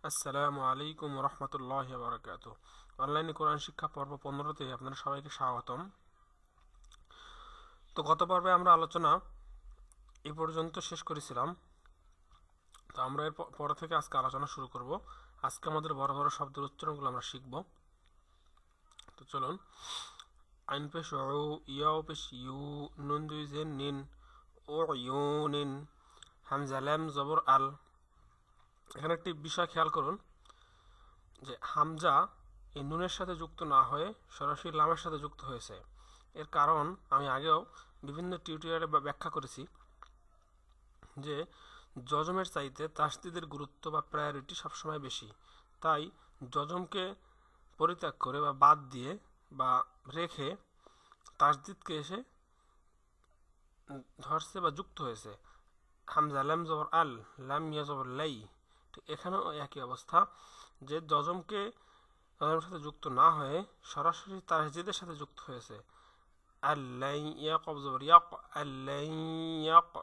আসসালামু আলাইকুম রহমতুল্লাহি ওয়া বারাকাতুহু। অনলাইনে কোরআন শিক্ষা পর্ব 15-তে আপনাদের সবাইকে স্বাগতম। তো গত পর্বে আমরা আলোচনা এই পর্যন্ত শেষ করেছিলাম। তো আমরা এর পর থেকে আজকে আলোচনা শুরু করব। আজকে আমাদের বড় বড় শব্দের উচ্চারণগুলো আমরা শিখব। তো চলুন। আইন পেশ ও, ইয়াও পেশ ইউ, নুন দুই জের নিন, ও ইউনিন, হামজা লাম জবর আল। এখানে একটি বিষয় খেয়াল করুন যে হামজা এই নুনের সাথে যুক্ত না হয়ে সরাসরি লামের সাথে যুক্ত হয়েছে। এর কারণ আমি আগেও বিভিন্ন টিউটোরিয়ালে ব্যাখ্যা করেছি যে যজমের চাইতে তাসদিদের গুরুত্ব বা প্রায়োরিটি সবসময় বেশি। তাই যজমকে পরিত্যাগ করে বা বাদ দিয়ে বা রেখে তাসদিদকে এসে ধরছে বা যুক্ত হয়েছে। হামজা লাম জবর আল, লাম ইয়া জবর লাই। ঠিক এখানেও একই অবস্থা, যে যজমকে যজমের সাথে যুক্ত না হয়ে সরাসরি তাসদিদের সাথে যুক্ত হয়েছে। আল্লাই ইয়াক জবর ইয়াক, আল্লাই ইয়াক।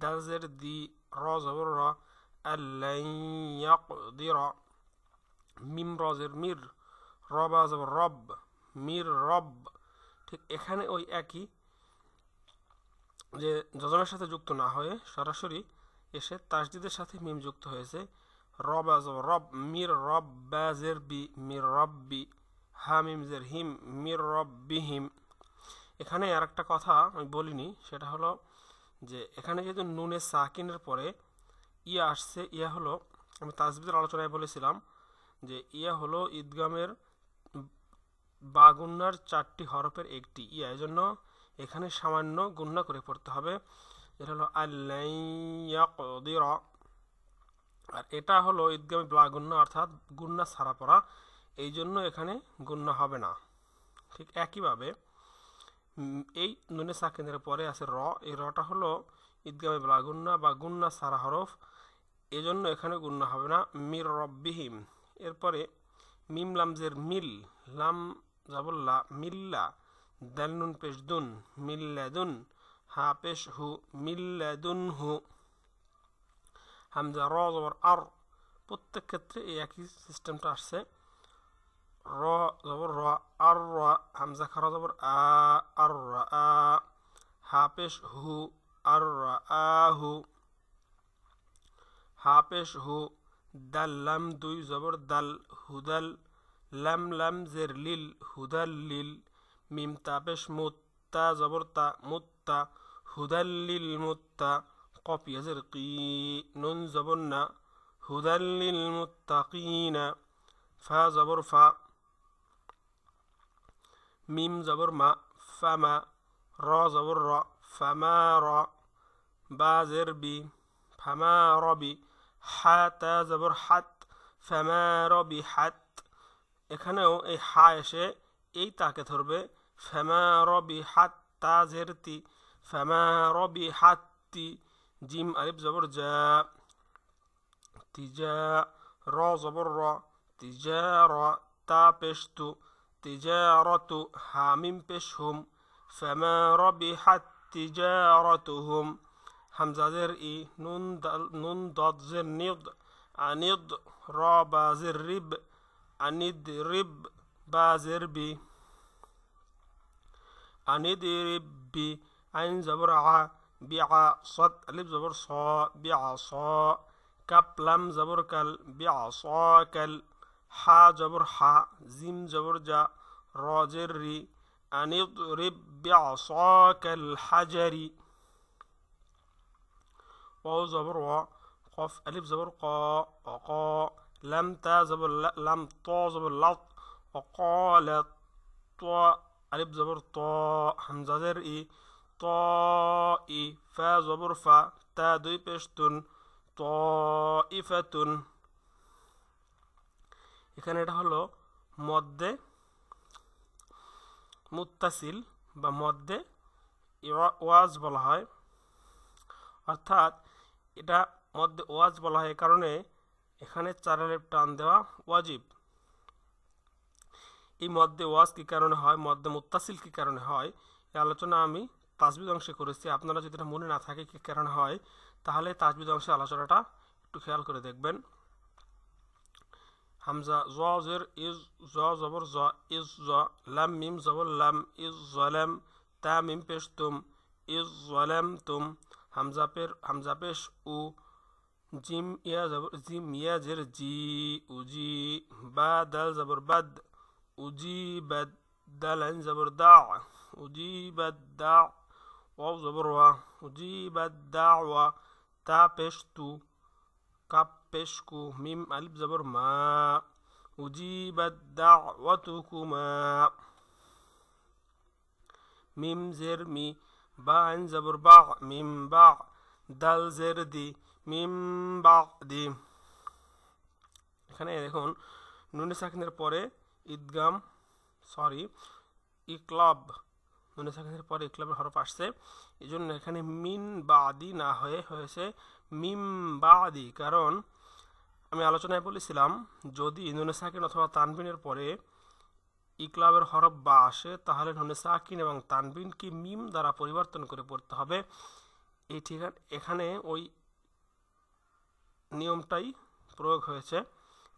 দাল জের দি, র জবর র, আল্লাই ইয়াক দি র। মিম র জের মির, রবা জবর রব, মির রব। ঠিক এখানে ওই একই, যে যজমের সাথে যুক্ত না হয়ে সরাসরি এসে তাসদিদের সাথে মিম যুক্ত হয়েছে। রবা জবর রব, মির রব, বা জের বি, মির রব্বি, হা মিম জের হিম, মির রব্বিহিম। এখানে আর একটা কথা আমি বলিনি, সেটা হলো যে এখানে যেহেতু নুনে সাকিনের পরে ইয়া আসছে, ইয়া হলো, আমি তাসবিদের আলোচনায় বলেছিলাম যে ইয়া হলো ঈদগামের বা গুন্নার 4টি হরফের একটি ইয়া। এজন্য এখানে সামান্য গুন্না করে পড়তে হবে। এটা হলো আল্লাইয়াকদির। আর এটা হলো ঈদগামে বা গুন্না, অর্থাৎ গুন্না ছাড়া পড়া, এই জন্য এখানে গুন্না হবে না। ঠিক একইভাবে এই নুনে সাকিনের পরে আছে র, এই রটা হলো ঈদগামে বা গুন্না বা গুন্না ছাড়া হরফ, এজন্য এখানে গুন্না হবে না। মির রব্বিহিম। এরপরে মিম লামজের মিল, লাম জাবল্লা, মিল্লা। দাল নুন পেশ দুন, মিল্লাদুন। হা পেশ হু, মিল্লাদুন হু। হামজা র জবর আর। প্রত্যেক ক্ষেত্রে এই একই সিস্টেমটা আসছে। র জবর র, আর র। হামজা খারা জবর আ, আর আ। হা পেশ হু, আর আহু। হা পেশ হু। দাল লাম দুই জবর দাল, হুদাল। লাম লাম জের লিল, হুদাল লিল। মিম তা পেশ মুত, তা জবর তা, মুত্তা। হুদাল্লিল মুত্তা। কফ ইয়াজের কি, নুন জবর না, হুদাল্লিল মুত্তাকিনা। ফা জবর ফা, মিম জবর মা, ফামা। র জবর র, ফামা র। বা জের বি, ফামা রবি। হা তা জবর হাত, ফামা রবি হাত। এখানেও এই হা এসে এই তাকে ধরবে। ফামা রবি হাত, তা জের তি, ফামা রবি হাত্তি। জিম আলিফ জবর জা, তিজা। র জবর র, তিজা র। তা পেশ তু, তিজারতু। হামিম পেশ হুম, ফামা রবি হাত তিজারতুহুম। হামজা জের ই, নুন দদ জের নিদ, আনিদ। র বা জের রিব, আনিদ রিব। বা জের বি, আনিদ রিব্বি। আইন জবর আ, বিআ। সদ আলিফ জবর স, বিআ স। কাপ লাম জবর কাল, বিআ স কাল। হা জবর হা, জিম জবর জা, র জের রি। আনিদ রিব বিআ স কাল হাজারি। ওয়াও জবর ওয়া, কফ আলিফ জবর ক, অক। লাম তা জবর লাম, ত জবর লাত, অকালাত। ত আলিফ জবর ত, হামজা জের ই, ত ই। ফা জবর ফা, তা দুই পেশতুন, ত ইফাতুন। এখানে এটা হলো মধ্যে মুত্তাসিল বা মধ্যে ওয়াজ বলা হয়, অর্থাৎ এটা মধ্যে ওয়াজ বলা হয় এ কারণে এখানে 4 আলিফ টান দেওয়া ওয়াজিব। এই মধ্যে ওয়াজ কি কারণে হয়, মধ্যে মুত্তাসিল কি কারণে হয়, এই আলোচনা আমি তাজবিদ অংশে করেছি। আপনারা যদি এটা মনে না থাকে কি কারণে হয়, তাহলে তাজবিদ অংশে আলোচনাটা একটু খেয়াল করে দেখবেন। হামজা জ জের ইজ জ জবর জ ইজ জ লাম মিম জবর লাম ইজ জালাম তা মিম পেশ তুম ইজ জালামতুম হামজা পেশ উ জিম ইয়া জবর জিম ইয়া জের জি উজি বা দাল জবর বাদ উজি বাদ দাল আইন জবর দা উজি বাদ দা ওয়াও জবর ওয়া উজি বাদ দা ওয়া তা পেশ তু কাপ পেশ কু মিম আলিফ জবর মা উজি বাদ দা ওয়া তুকুমা মিম জের মি বা আইন জবর বা মিম বা দাল জের দি মিম বা দি। এখানে দেখুন নুনে সাকিনের পরে ইদগাম ইকলাব নুনে সাকিনের পরে ইকলাবের হরফ আসছে, এই জন্য এখানে মিন বাদি না হয়েছে মিম বাদি। কারণ আমি আলোচনায় বলেছিলাম যদি নুনে সাকিন অথবা তানবিনের পরে ইকলাবের হরফ বা আসে তাহলে নুনে সাকিন এবং তানবিনকে মিম দ্বারা পরিবর্তন করে পড়তে হবে। এই ঠিক এখানে ওই নিয়মটাই প্রয়োগ হয়েছে।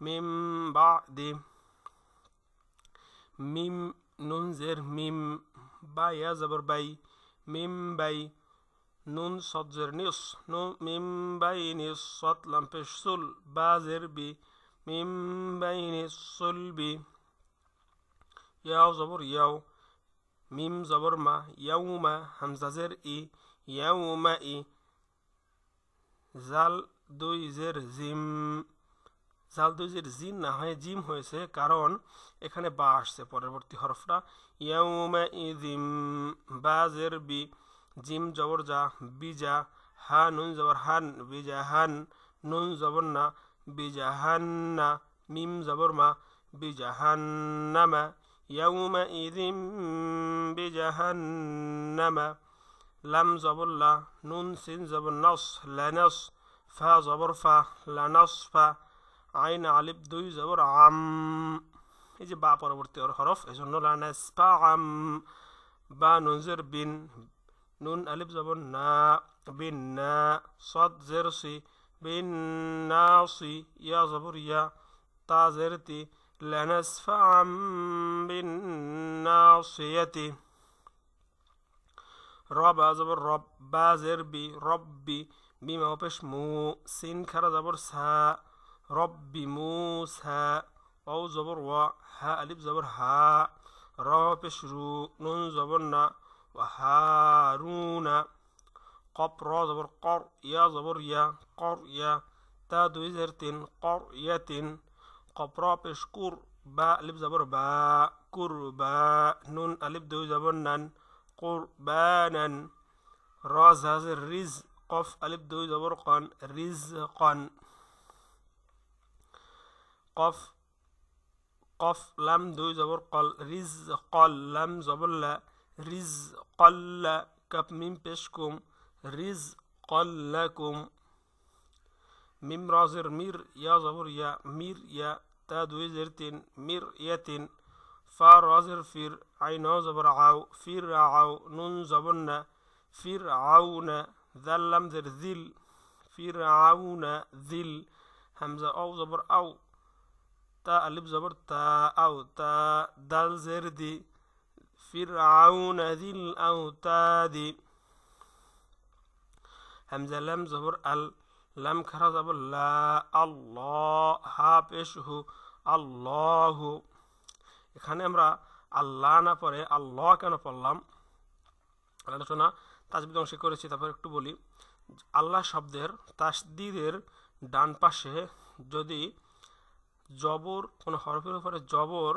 মিম বা দি মিম নুন জের মিম বা ইয়া জবর বাই মিম বাই নুন সদ জের নিস নু মিম বাই নিস সদ লাম পেশ সুল বা জের বি মিম বাই নিস সুল বি ইয়াও জবর ইয়াও মিম জবর মা ইয়াউমা হামজা জের ই ইয়াউমা ই জাল দুই জের জিম জাল দুই জের জিন না হয়ে জিম হয়েছে, কারণ এখানে বা আসছে পরবর্তী হরফটা ইয়াউমা ইযিম বা জের বি জিম জবর যা বিজা হা নুন জবর হান বিজাহান নুন জবর না বিজাহান্না মিম জবর মা বিজাহান্নামা ইয়াউমা ইযিম বিজাহান্নামা লাম জবর লা নুন সিন জবর নস লানাস ফা জবর ফা লানাস ফা আইন আলিফ দুই জবর আম, এই যে বা পরবর্তী হরফ, এই জন্য লানাস ফা আম বা নুন জের বিন নুন আলিফ জবর না বিন না সদ জের সি বিন নাসি ইয়া জবর ইয়া তা জের তি লানাস ফা আম বিন নাসিয়াতি রবা জবর রব বা জের বি রব্বি বিমা পেশ মু সিন খারা জবর সা রব্বি মুসা ও জবর ওয়া হা আলিফ জবর হা র পেশ রু নুন জবর না ওয়া হারুনা কপ র জবর কর ইয়া জবর ইয়া কর ইয়া তা দুই জের তিন কর ইয়া তিন কপ র পেশ কুর বা আলিফ জবর বা কুর বা নুন আলিফ দুই জবর নান কুরবানান র জাজের রিজ কফ আলিফ দুই জবর কন রিজকান কফ কফ লাম দুই জবর কল রিজকাল লাম জবর লা রিজকাল্লা কাপ মিম পেশ কুম রিজকাল্লাকুম মিম রাজের মির ইয়া জবর ইয়া মির ইয়া তা দুই জের তিন মির ইয়া তিন ফা রাজের ফির আইন জবর আও ফির আও নুন জবর না ফির আউনা জাল লাম জের জিল ফির আউনা জিল হামজা আও জবর আও তা আলিফ জবর তা আও তা দাল জের দি ফির আউনা জিল আও তা দি হামজা লাম জবর আল লাম খারা জবর লা আল্লাহ হা পেশ হু আল্লাহু। এখানে আমরা আল্লাহ না পরে আল্লাহ কেন পড়লাম আলোচনা তাজবিদ অংশে করেছি। তারপর একটু বলি, আল্লাহ শব্দের তাসদিদের ডান পাশে যদি জবর কোনো হরফের উপরে জবর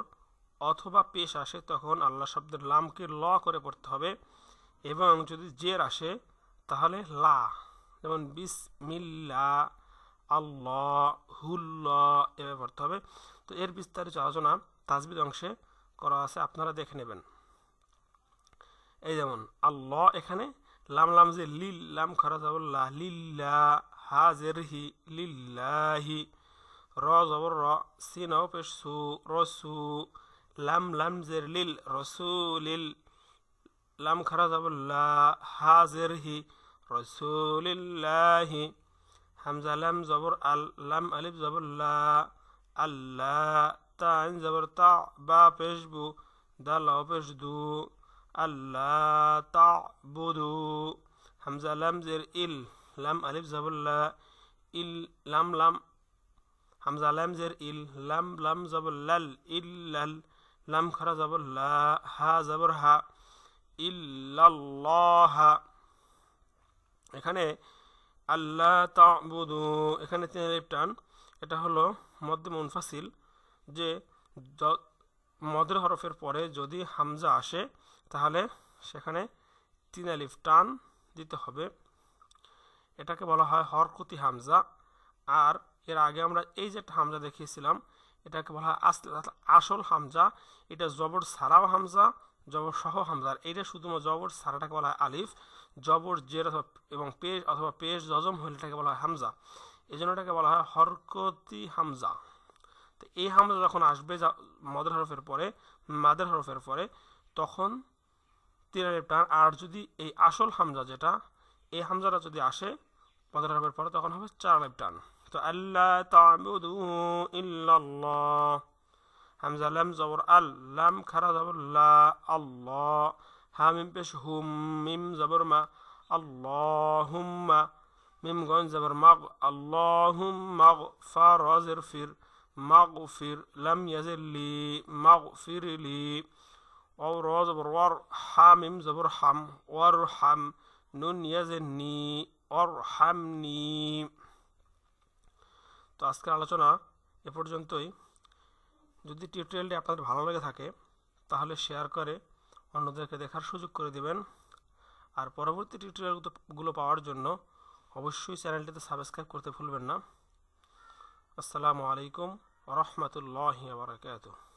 অথবা পেশ আসে তখন আল্লাহ শব্দের লামকে ল করে পড়তে হবে, এবং যদি জের আসে তাহলে লা, যেমন বিসমিল্লাহ আল্লাহুল্লাহ এভাবে পড়তে হবে। তো এর বিস্তারিত আলোচনা তাজবিদ অংশে করা আছে, আপনারা দেখে নেবেন। এই যেমন আল্লাহ এখানে লাম লাম যে লিল লাম খরা জবর লা লিল্লাহ হা জের হি লিল্লাহি র জবর র সিন ও পেশ সু রসু লাম লাম জের লিল রসুলিল লাম খরা জবর লা হা জের হি রসুলিল্লাহি হামজা লাম জবর আল লাম আলিফ জবর লা আল্লাহ, তা আইন জবর তা, বা পেশবু, দাল লাও পেশ দু, আল্লাহ তা'বুদু। হামজা লাম জের ইল, লাম আলিফ জবর লা, ইল লাম লাম, হামজা লাম জের ইল, লাম লাম জবর লাল, ইল্লাল, লাম খারা জবর লা, হা জবর হা, ইল্লাল্লাহ। এখানে আল্লাহ তা'বুদু, এখানে 3 আলিফ টান, এটা হলো মধ্যে মুনফাসিল, যে মদের হরফের পরে যদি হামজা আসে তাহলে সেখানে 3 আলিফ টান দিতে হবে। এটাকে বলা হয় হরকতি হামজা। আর এর আগে আমরা এই যে হামজা দেখিয়েছিলাম এটাকে বলা হয় আসল হামজা। এটা জবর ছাড়াও হামজা, জবর সহ হামজা। আর এটা শুধুমাত্র জবর ছাড়াটাকে বলা হয় আলিফ, জবর জের এবং পেশ অথবা পেশ জজম হলে এটাকে বলা হয় হামজা। এই জন্য এটাকে বলা হয় হরকতি হামজা। তো এই হামজা যখন আসবে মদের হরফের পরে, মাদের হরফের পরে, তখন 3 আলিফ টান। আর যদি এই আসল হামজা যেটা, এই হামজাটা যদি আসে মদের হরফের পরে, তখন হবে 4 আলিফ টান। তো আল্লাহ তা'বুদু ইল্লাল্লাহ, হামজা লাম জবর আল, লাম খারা জবর লা, আল্লাহ, হা মিম পেশ হুম, মিম জবর মা, আল্লাহুম্মা, মিম গন জবর মাগ, আল্লাহুম্মা, ফা রা জের ফির, মাগফির, লাম ইয়াজির লি, মাগফিরলি, ওয়াও রা জবর ওয়ার, হা মিম জবর হাম, ওয়ারহাম, নুন ইয়াজির নি, ওয়ারহামনি। তো আজকের আলোচনা এ পর্যন্তই। যদি টিউটোরিয়ালটি আপনাদের ভালো লেগে থাকে তাহলে শেয়ার করে অন্যদেরকে দেখার সুযোগ করে দিবেন। আর পরবর্তী টিউটোরিয়ালগুলো পাওয়ার জন্য অবশ্যই চ্যানেলটিতে সাবস্ক্রাইব করতে ভুলবেন না। আসসালামু আলাইকুম ওয়া রাহমাতুল্লাহি ওয়া বারাকাতুহু।